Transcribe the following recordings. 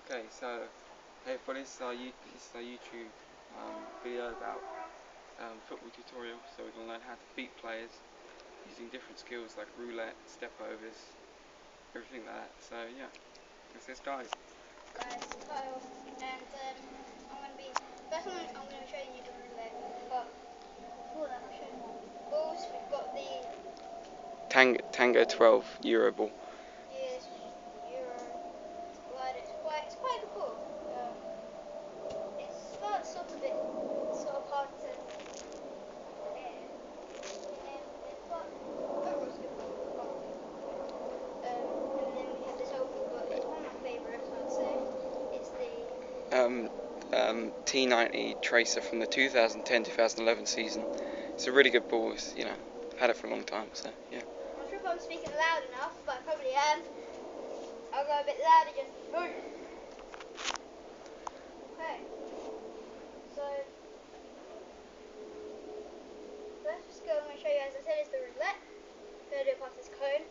Okay, so hey everybody, this is our YouTube video about football tutorial. So we're going to learn how to beat players using different skills like roulette, step overs, everything like that. So yeah, this is guys. Guys, Kyle, and I'm going to be showing you the roulette, but before that I'll show you balls. We've got the Tango 12 Euro ball. yes, Euro slide. It's quite a good ball. It starts off a bit sort of hard to air, and but overall it's a good ball. And then we have this old ball, but it's one of my favourites, I'd say. It's the T90 Tracer from the 2010-2011 season. It's a really good ball. It's, I've had it for a long time. So yeah. I'm not sure if I'm speaking loud enough, but I probably am. I'll go a bit louder just. Okay. So, first skill I'm going to show you, as I said, is the roulette. I'm going to do it past this cone.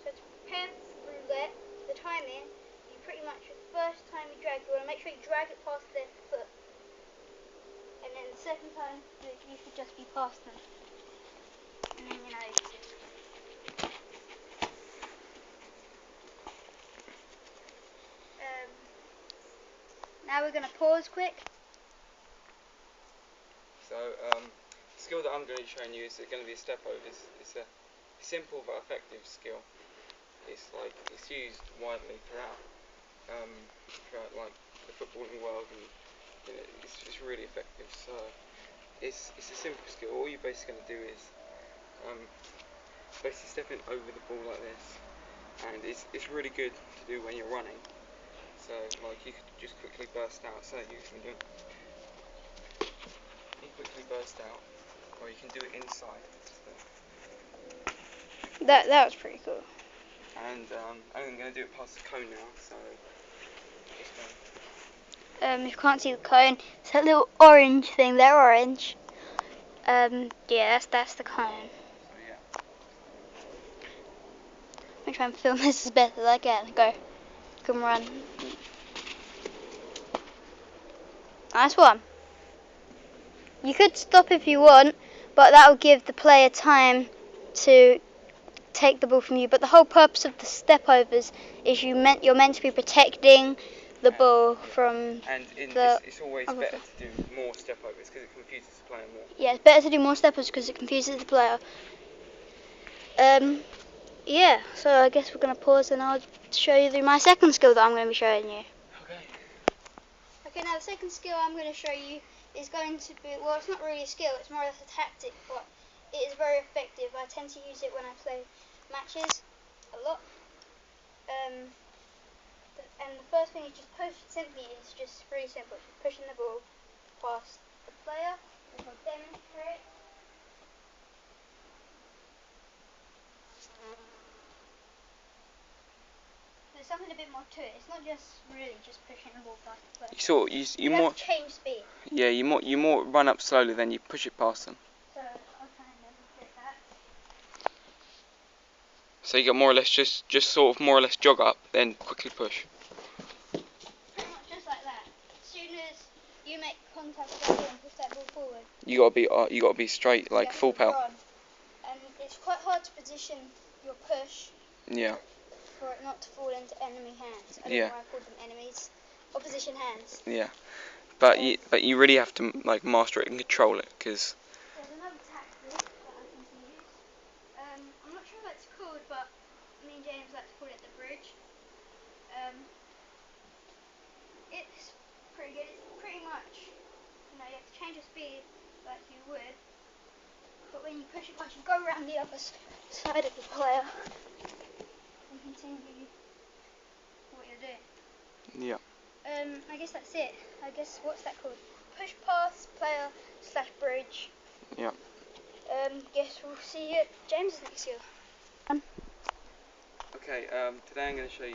So to prepare for roulette, the timing, you pretty much, the first time you drag, you want to make sure you drag it past their foot. And then the second time, you should just be past them. And then, now we're going to pause quick. So the skill that I'm going to be showing you is going to be a step over. It's a simple but effective skill. It's used widely throughout like the footballing world, and it's really effective. So it's a simple skill. All you're basically going to do is basically stepping over the ball like this, and it's really good to do when you're running. So like you could just quickly burst out. So you can quickly burst out, or you can do it inside. That was pretty cool. And I'm going to do it past the cone now. So just If you can't see the cone, it's that little orange thing. They're orange. Yeah, that's the cone. So yeah. I'm gonna try and film this as best as I can. Go. Come run. Nice one. You could stop if you want, but that will give the player time to take the ball from you. But the whole purpose of the step overs is you're meant to be protecting the ball from it's always better to do more step overs because it confuses the player more. Yeah, it's better to do more step overs because it confuses the player. Yeah, so I guess we're going to pause and I'll show you my second skill that I'm going to be showing you. Okay, now the second skill I'm going to show you is going to be, well, it's not really a skill, it's more or less a tactic, but it is very effective. I tend to use it when I play matches a lot. And the first thing is just push. Simply, it's just really simple. It's just pushing the ball past the player. I'll demonstrate. There's something a bit more to it. It's not just really just pushing the ball past the player. You more have to change speed. Yeah, you more run up slowly, then you push it past them. So I'll try and demonstrate that. So you got more or less just sort of more or less jog up, then quickly push. Pretty much just like that. As soon as you make contact with the ball and push that ball forward, You gotta be straight, like full power. And it's quite hard to position your push. Yeah. For it not to fall into enemy hands. I don't know why I called them enemies. Opposition hands. Yeah. But you really have to master it and control it, because. There's another tactic that I can use. I'm not sure what it's called, but me and James like to call it the bridge. It's pretty good. It's pretty much, you have to change your speed like you would, but when you push it past, you go around the other side of the player and continue what you're doing. Yeah. I guess that's it. I guess, what's that called? Push pass player / bridge. Yeah. Guess we'll see you at James' next year. Okay, today I'm going to show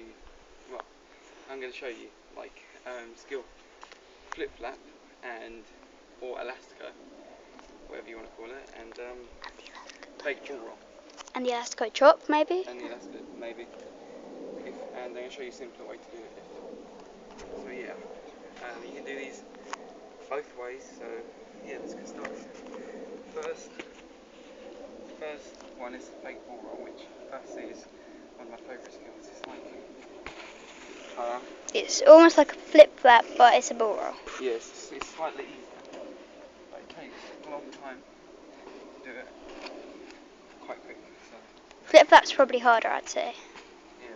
you, skill flip flap or elastico, whatever you want to call it, and fake ball roll. And the elastico chop, maybe? And the elastico, maybe. And I'm going to show you a simpler way to do it. So yeah, you can do these both ways. So yeah, let's get started. First one is the fake ball roll, which firstly is one of my favourite skills. It's like it's almost like a flip flap, but it's a ball roll. Yes, it's slightly easier, but it takes a long time to do it quite quickly. So Flip flap's probably harder, I'd say. yeah.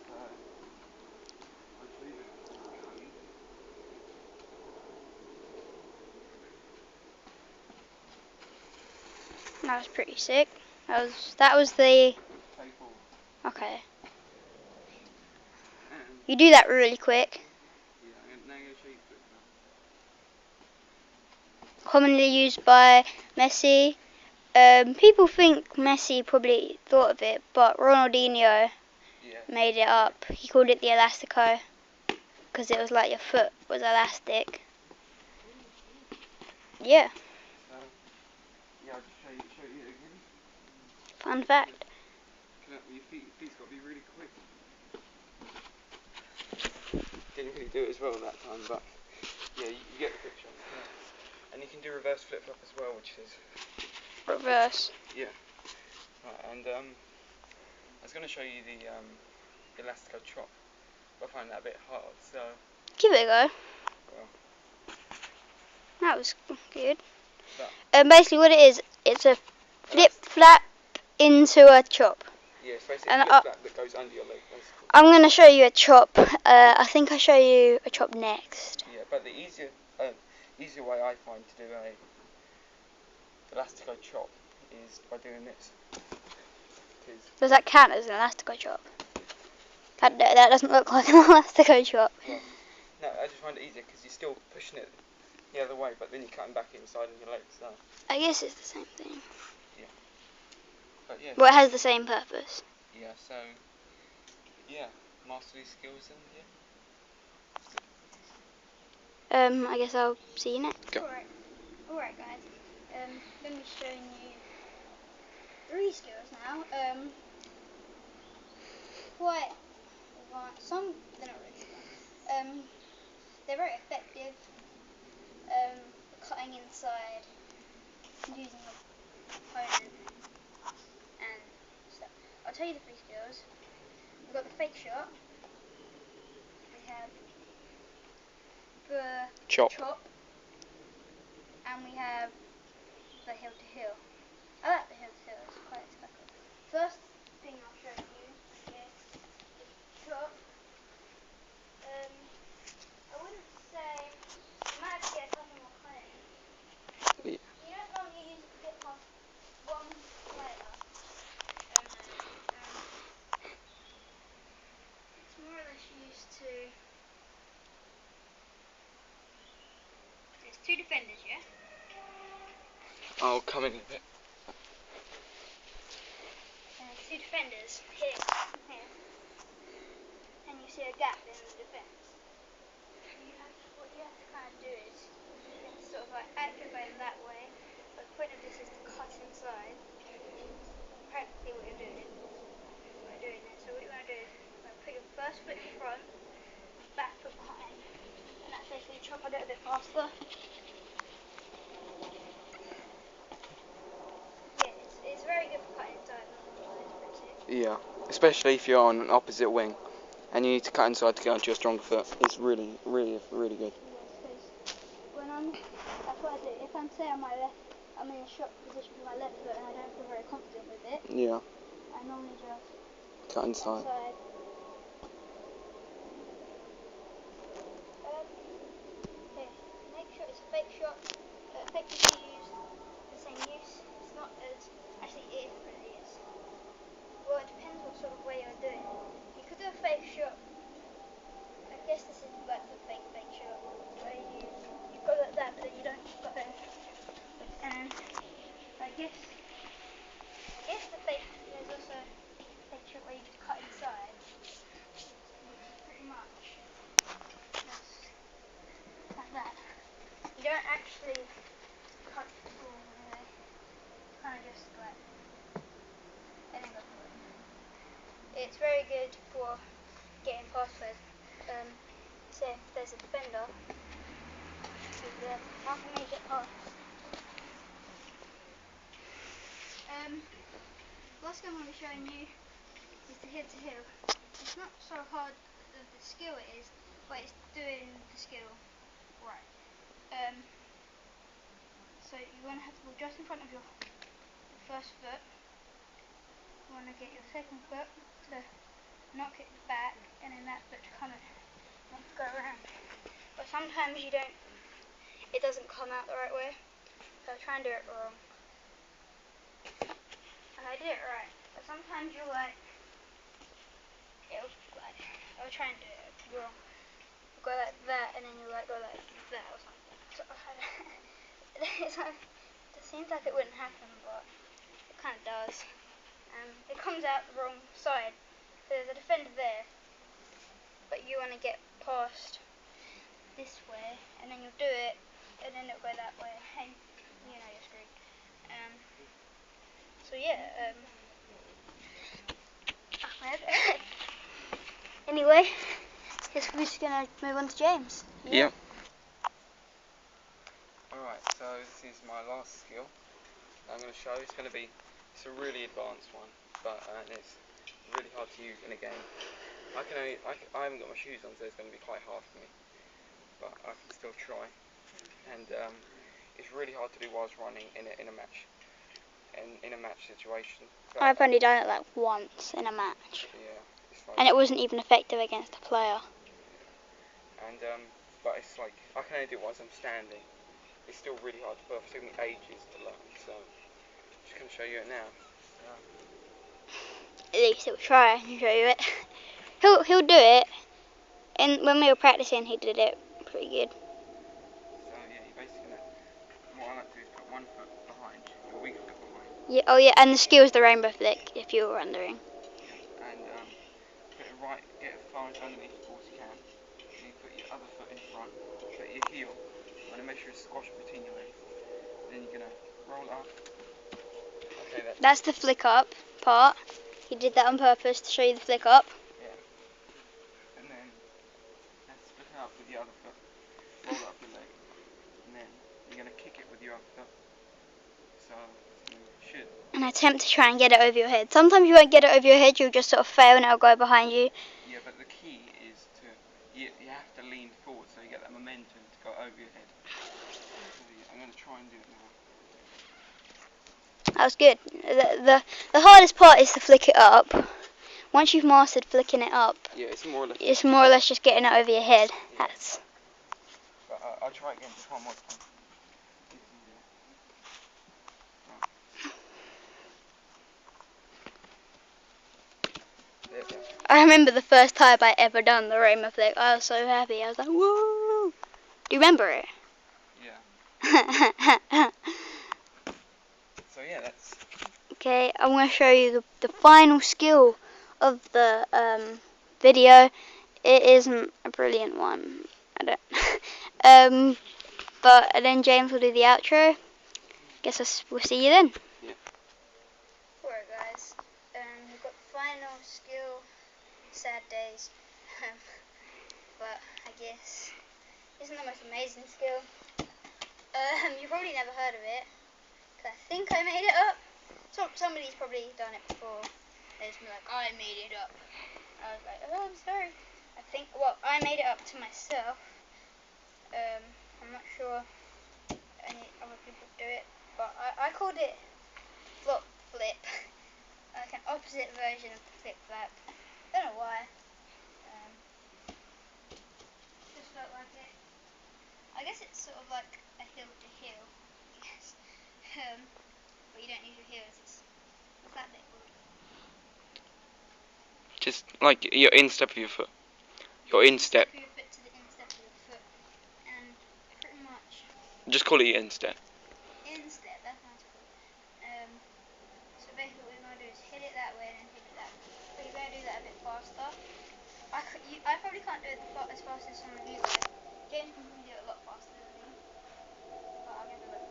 I'll show you how easy. That was pretty sick. That was the. Fake ball. Okay. And You do that really quick. yeah, now I'm going to show you flip flap. Commonly used by Messi. People think Messi probably thought of it, but Ronaldinho made it up. He called it the Elastico because it was like your foot was elastic. Yeah. So yeah, I'll just show you it again. Fun fact. Your feet's got to be really quick. Didn't really do it as well that time, but yeah, you get the picture. And you can do reverse flip flop as well, which is Reverse. yeah. Right, and I was going to show you the Elastico chop, but I find that a bit hard, so Give it a go. well, That was good. That. Basically what it is, it's a flip flap into a chop. Yeah, it's basically a flip flap that goes under your leg, basically. I'm going to show you a chop. I think I'll show you a chop next. Yeah, but the easier way I find to do a Elastico chop is by doing this. Does that count as an Elastico chop? That doesn't look like an Elastico chop. Well, no, I just find it easier because you're still pushing it the other way, but then you're cutting back inside on your legs. So. I guess it's the same thing. Yeah. But yeah. Well, it has the same purpose. Yeah, so, yeah, master these skills and yeah. I guess I'll see you next. Go. Alright guys, let me show you 3 skills now. Quite advanced, some they're not really advanced. They're very effective, cutting inside, using your opponent and stuff. I'll tell you the 3 skills. We've got the fake shot, we have the chop, and we have the heel to heel. I like the heel to heel, it's quite spectacular. First thing I'll show you is the chop. I wouldn't say, you might have to get a couple more cutting. Yeah. You don't normally use it to get past one player. It's more or less used to. There's 2 defenders, yeah? I'll come in a bit. And there's 2 defenders here and here. And you see a gap in the defence. What you have to kind of do is you have to sort of like activate them that way. But the point of this is to cut inside. Practically what you're doing. So what you want to do is put your first foot in front, back foot behind, and that's basically chop a little bit faster. Yeah, it's very good for cutting inside. Yeah, especially if you're on an opposite wing and you need to cut inside to get onto your strong foot. It's really, really, really good. Yes, because that's what I do. If I'm say on my left, I'm in a shot position with my left foot and I don't feel very confident with it. Yeah. I normally just cut inside. Here, make sure it's a fake shot. Effectively use the same use. It's not as actually it really is. Well, it depends what sort of way you're doing it. You could do a fake shot. I guess this is like the fake shot where you go like that, but then you don't go. And I guess the fake there's also a fake shot where you just cut inside, which is pretty much just like that. You don't actually cut the ball really. Kind of just like and then go forward. It's very good for getting past where, say if there's a defender, I can make it past. Last game I'm going to be showing you is the head to heel. It's not so hard the skill it is, but it's doing the skill right. So you want to have the ball just in front of your first foot. You want to get your second foot to knock it back, and then that foot to come and go around. But sometimes it doesn't come out the right way. So I'll try and do it wrong. And I did it right. But sometimes I'll try and do it wrong. You'll go like that, and then you'll go like that or something. So, it seems like it wouldn't happen, but it kind of does. It comes out the wrong side. So there's a defender there, but you want to get past this way, and then you'll do it, and then it'll go that way, and you know you're screwed. So yeah, anyway, guess we're just gonna move on to James. Yeah. Alright, so this is my last skill I'm going to show. It's a really advanced one, but it's really hard to use in a game. I haven't got my shoes on, so it's going to be quite hard for me, but I can still try. And it's really hard to do whilst running in a match. In a match situation. I've only done it like once in a match. Yeah. And it wasn't even effective against a player. And but it's like I can only do it whilst I'm standing. It's still really hard to put. It's taken me ages to learn, so I'm just going to show you it now. At least he'll try and show you it. He'll do it. And when we were practicing, he did it pretty good. So yeah, you basically what I like to do is put one foot behind, your weak foot behind. Yeah. Oh yeah, and the skill is the rainbow flick, if you were wondering. Yeah. And put it right, get as far as underneath the ball as you can. And you put your other foot in front. Put your heel. You want to make sure it's squashed between your legs. Then you're gonna roll up. Okay, that's the flick up part. He did that on purpose to show you the flick up. Yeah. And then let's flick it up with the other foot. Roll up your leg. And then you're gonna kick it with your other foot. So you should. And attempt to try and get it over your head. Sometimes you won't get it over your head. You'll just sort of fail and it'll go behind you. Yeah, but the key is you have to lean forward so you get that momentum to go over your head. So yeah, I'm going to try and do it now. That was good. The hardest part is to flick it up. Once you've mastered flicking it up, yeah, it's more or less just getting it over your head. Yeah. But I'll try again just one more time. I remember the first time I ever done the rainbow flick. I was so happy. I was like, woo! Do you remember it? Yeah. So yeah, that's... Okay, I'm going to show you the final skill of the video. It isn't a brilliant one. I don't... but then James will do the outro. Guess we'll see you then. Yeah. Alright guys, we've got the final skill. Sad days. But I guess isn't the most amazing skill. You've probably never heard of it. Cause I think I made it up. Somebody's probably done it before. They just be like, I made it up. I was like, oh, I'm sorry. I made it up to myself. I'm not sure any other people do it, but I called it flop flip. Like an opposite version of the flip flap. Don't know why. Just felt like it. I guess it's sort of like a heel to heel. Yes. But you don't use your heels. What's that bit called? Just like your instep of your foot. Your instep. Your foot to the instep of your foot. And pretty much. Just call it your instep. Instep, that's what it's called. So basically what you're going to do is hit it that way and then hit it that way. But you're going to do that a bit faster. I probably can't do it as fast as some of you guys. James can probably do it a lot faster than me. But I'll give it a look.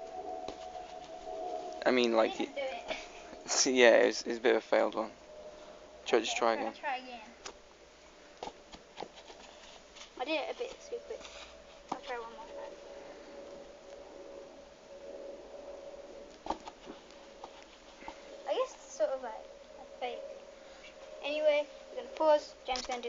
I mean, like... I didn't do it. Yeah, it's a bit of a failed one. Just try again. Try again. I did it a bit too quick. I'll try one more time. I guess it's sort of like a fake. Anyway, we're going to pause. Jen's going to do